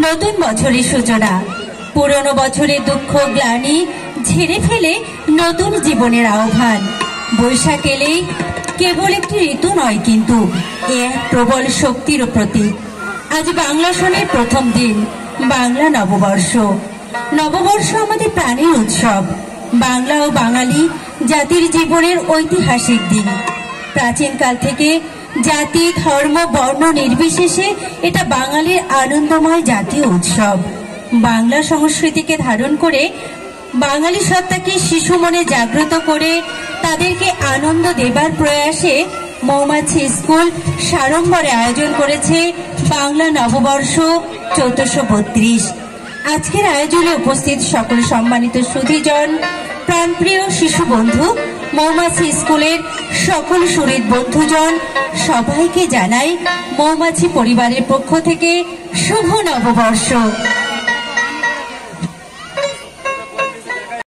নতুন বছরের সূচনা, পুরনো বছরের দুঃখ গ্লানি ঝেড়ে ফেলে নতুন জীবনের আহ্বান। বৈশাখ এলেই কেবল একটি ঋতু নয়, কিন্তু এক প্রবল শক্তির প্রতীক। আজ বাংলা সনের প্রথম দিন, বাংলা নববর্ষ। নববর্ষ আমাদের প্রাণের উৎসব, বাংলা ও বাঙালি জাতির জীবনের ঐতিহাসিক দিন। প্রাচীনকাল থেকে জাতি, ধর্ম, বর্ণ নির্বিশেষে এটা বাঙালির আনন্দময় জাতীয় উৎসব। বাংলা সংস্কৃতিকে ধারণ করে বাঙালি সত্তাকে শিশু মনে জাগ্রত করে তাদেরকে আনন্দ দেবার প্রয়াসে মৌমাছি স্কুল সাড়ম্বরে আয়োজন করেছে বাংলা নববর্ষ 1432। আজকের আয়োজনে উপস্থিত সকল সম্মানিত সুধীজন, প্রাণপ্রিয় শিশু বন্ধু, মৌমাছি স্কুলের সকল সুহৃদ বন্ধুজন, সবাইকে জানাই মৌমাছি পরিবারের পক্ষ থেকে শুভ নববর্ষ।